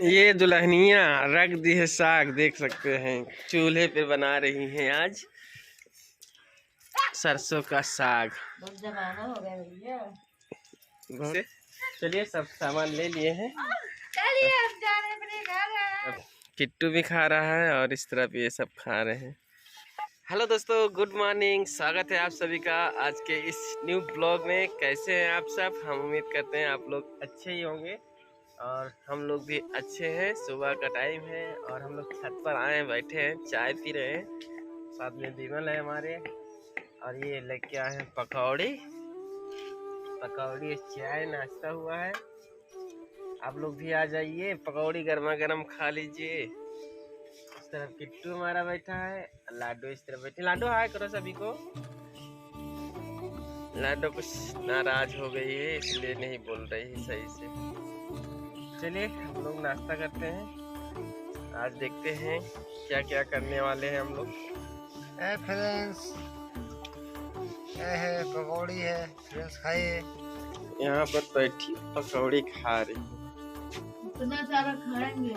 ये दुल्हनिया रख दी है साग, देख सकते हैं चूल्हे पे बना रही हैं आज सरसों का साग। बहुत जमाना हो गया भैया। चलिए सब सामान ले लिए हैं। किट्टू भी खा रहा है और इस तरफ ये सब खा रहे हैं। हेलो दोस्तों, गुड मॉर्निंग। स्वागत है आप सभी का आज के इस न्यू ब्लॉग में। कैसे हैं आप सब? हम उम्मीद करते हैं आप लोग अच्छे ही होंगे और हम लोग भी अच्छे हैं। सुबह का टाइम है और हम लोग छत पर आए हैं, बैठे हैं, चाय पी रहे हैं। साथ में विमल है हमारे और ये लेके आए हैं पकौड़ी। चाय नाश्ता हुआ है। आप लोग भी आ जाइए, पकौड़ी गर्मा गर्म खा लीजिए। इस तरफ किट्टू हमारा बैठा है, लाडो इस तरफ बैठी। लाडो हाय करो सभी को। लाडो कुछ नाराज हो गई है इसलिए नहीं बोल रही है सही से। चलिए हम लोग नाश्ता करते हैं। आज देखते हैं क्या क्या करने वाले हैं हम लोग। फ्रेंड्स है पकौड़ी है, फ्रेंड्स खाइए। यहाँ पर बैठी पकौड़ी खा रही है। इतना सारा खाएंगे।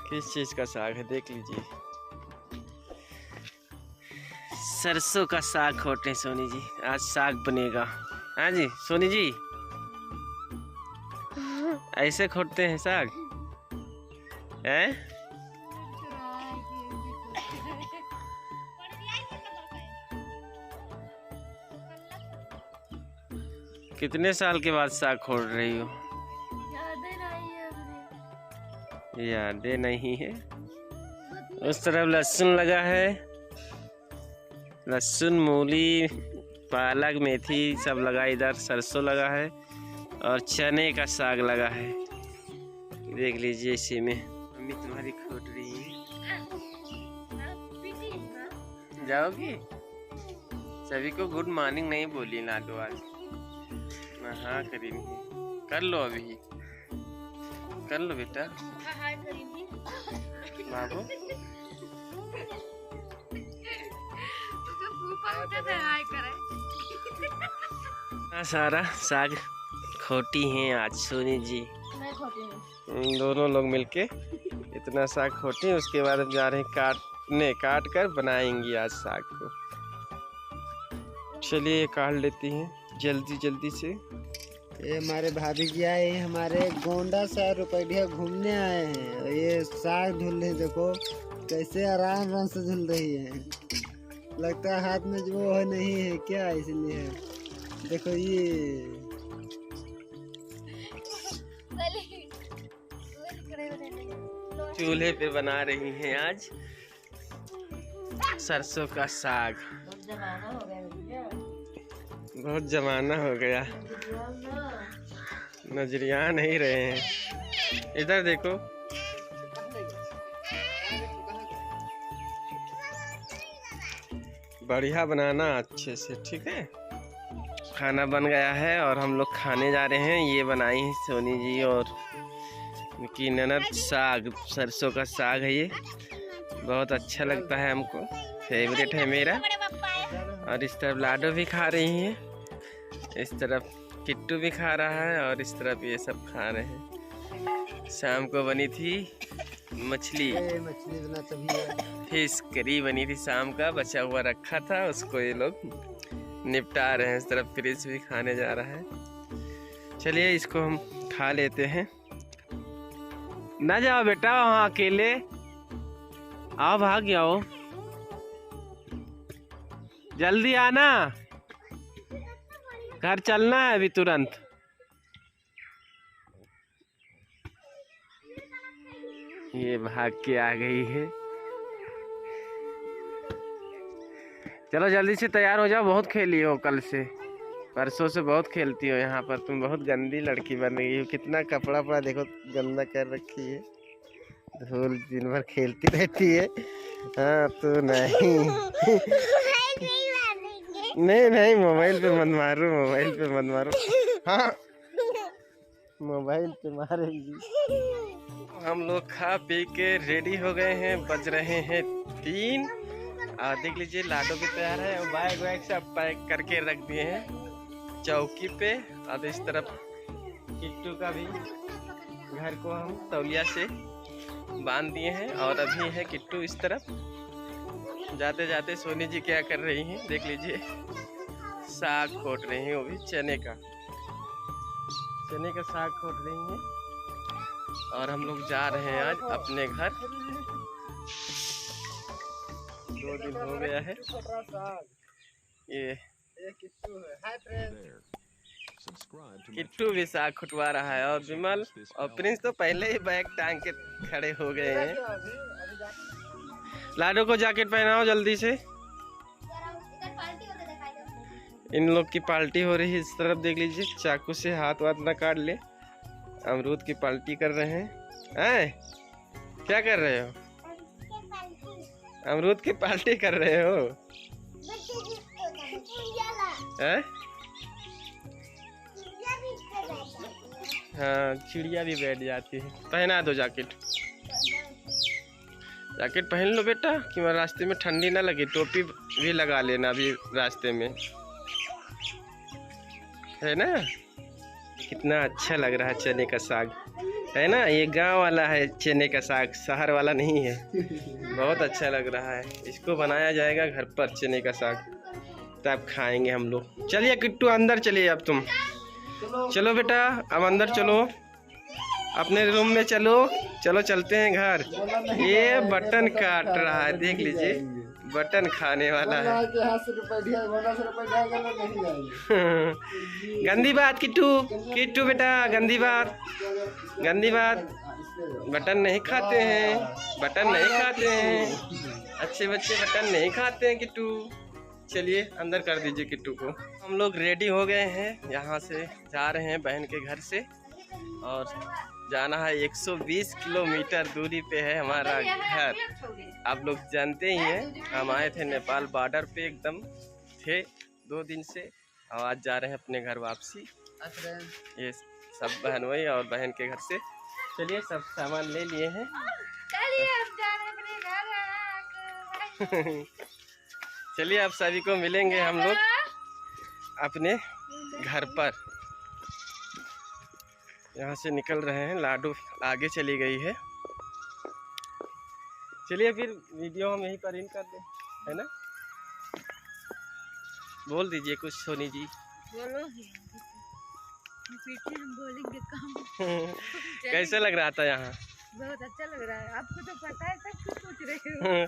किस चीज का साग है देख लीजिए। सरसों का साग खोटे सोनी जी, आज साग बनेगा। हाँ जी सोनी जी, ऐसे खोटते हैं साग हैं? कितने साल के बाद साग खोल रही हो? यादें नहीं है। उस तरफ लहसुन लगा है, लहसुन, मूली, पालक, मेथी सब लगा। इधर सरसों लगा है और चने का साग लगा है। देख लीजिए इसी में। मम्मी तुम्हारी खोट रही है। जाओगी? सभी को गुड मॉर्निंग नहीं बोली लाडो आज। हाँ करेंगे, कर लो अभी, कर लो बेटा। बाबू सारा साग खोटी हैं आज सोनी जी। दोनों लोग मिलके इतना साग खोटी। उसके बाद हम जा रहे हैं काट कर बनाएंगी आज साग को। चलिए काट लेती हैं जल्दी से। ये हमारे भाभी जी आए हैं, हमारे गोंडा से रुपया घूमने आए हैं और ये साग धुल रहे, देखो कैसे आराम से धुल रही है। लगता है हाथ में जो है नहीं है क्या, इसलिए देखो ये चूल्हे पे बना रही हैं आज सरसों का साग। बहुत जमाना हो गया, नजरिया नहीं रहे हैं। इधर देखो, बढ़िया बनाना अच्छे से, ठीक है। खाना बन गया है और हम लोग खाने जा रहे हैं। ये बनाई है सोनी जी और उनकी ननद। साग सरसों का साग है, ये बहुत अच्छा लगता है हमको, फेवरेट है मेरा। और इस तरफ लाडो भी खा रही हैं, इस तरफ किट्टू भी खा रहा है और इस तरफ ये सब खा रहे हैं। शाम को बनी थी मछली बना तभी फिश करी बनी थी शाम का, बचा हुआ रखा था, उसको ये लोग निपटा रहे हैं। इस तरफ फ्रिज भी खाने जा रहा है। चलिए इसको हम खा लेते हैं। ना जाओ बेटा वहाँ अकेले, आओ भाग जाओ, जल्दी आना, घर चलना है अभी तुरंत। ये भाग के आ गई है। चलो जल्दी से तैयार हो जाओ, बहुत खेली हो कल से, परसों से बहुत खेलती हो यहाँ पर। तुम बहुत गंदी लड़की बन गई हो। कितना कपड़ा पड़ा देखो गंदा कर रखी है, धूल दिन भर खेलती रहती है। हाँ तो नहीं नहीं मोबाइल पे मत मारो, मोबाइल पे मत मारो। हाँ मोबाइल पे मारेगी। हम लोग खा पी के रेडी हो गए हैं, बज रहे हैं 3 और देख लीजिए लाडो भी तैयार है और बैग वैग सब पैक करके रख दिए हैं चौकी पे। अब इस तरफ किट्टू का भी घर को हम तौलिया से बांध दिए हैं और अभी है किट्टू इस तरफ। जाते जाते सोनी जी क्या कर रही हैं देख लीजिए, साग खोट रही हैं, वो भी चने का साग खोट रही हैं। और हम लोग जा रहे हैं आज अपने घर। 2 दिन हो गया है ये किट्टू भी साग खुटवा रहा है और विमल और प्रिंस तो पहले ही बैग टांग के खड़े हो गए हैं। लाडो को जैकेट पहनाओ जल्दी से, इन लोग की पार्टी हो रही है। इस तरफ देख लीजिए, चाकू से हाथ वाथ ना काट ले। अमरूद की पार्टी कर रहे हैं। क्या कर रहे हो? अमरूद की पार्टी कर रहे हो? हैं? हाँ, चिड़िया भी बैठ जाती है। पहना दो जैकेट पहन लो बेटा कि मैं रास्ते में ठंडी ना लगे। टोपी भी लगा लेना अभी रास्ते में, है ना। कितना अच्छा लग रहा है चने का साग, है ना। ये गांव वाला है चने का साग, शहर वाला नहीं है। बहुत अच्छा लग रहा है। इसको बनाया जाएगा घर पर चने का साग, तब खाएंगे हम लोग। चलिए किट्टू अंदर चलिए, अब तुम चलो बेटा, अब अंदर चलो, अपने रूम में चलो। चलो चलते हैं घर। ये बटन काट रहा है देख लीजिए, बटन खाने वाला है। गंदी बात किट्टू बेटा, गंदी बात। बटन नहीं खाते हैं, अच्छे बच्चे बटन नहीं खाते हैं किट्टू। चलिए अंदर कर दीजिए किट्टू को। हम लोग रेडी हो गए हैं, यहाँ से जा रहे हैं बहन के घर से। और जाना है 120 किलोमीटर दूरी पे है हमारा घर। आप लोग जानते ही हैं, हम आए थे नेपाल बॉर्डर पे एकदम थे 2 दिन से, और आज जा रहे हैं अपने घर वापसी। ये सब बहनोई और बहन के घर से। चलिए सब सामान ले लिए हैं। चलिए अब सभी को मिलेंगे हम लोग अपने घर पर। यहाँ से निकल रहे हैं, लाडू आगे चली गई है। चलिए फिर वीडियो हम यहीं पर इन कर दें, है ना। बोल दीजिए कुछ सोनी जी। बोलो हम बोलेंगे काम। कैसा लग रहा था यहाँ? बहुत अच्छा लग रहा है। आपको तो पता है, सब कुछ पूछ रहे हो।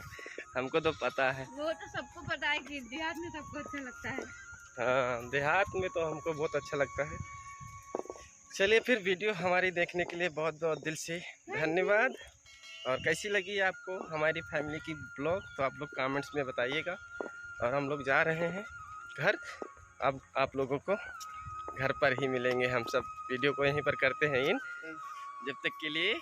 हमको तो पता है, वो तो सबको पता है कि देहात में सबको अच्छा लगता है। हाँ, देहात में तो हमको बहुत अच्छा लगता है। चलिए फिर वीडियो हमारी देखने के लिए बहुत बहुत दिल से धन्यवाद। और कैसी लगी आपको हमारी फैमिली की ब्लॉग, तो आप लोग कमेंट्स में बताइएगा। और हम लोग जा रहे हैं घर। अब आप लोगों को घर पर ही मिलेंगे हम सब। वीडियो को यहीं पर करते हैं इन। जब तक के लिए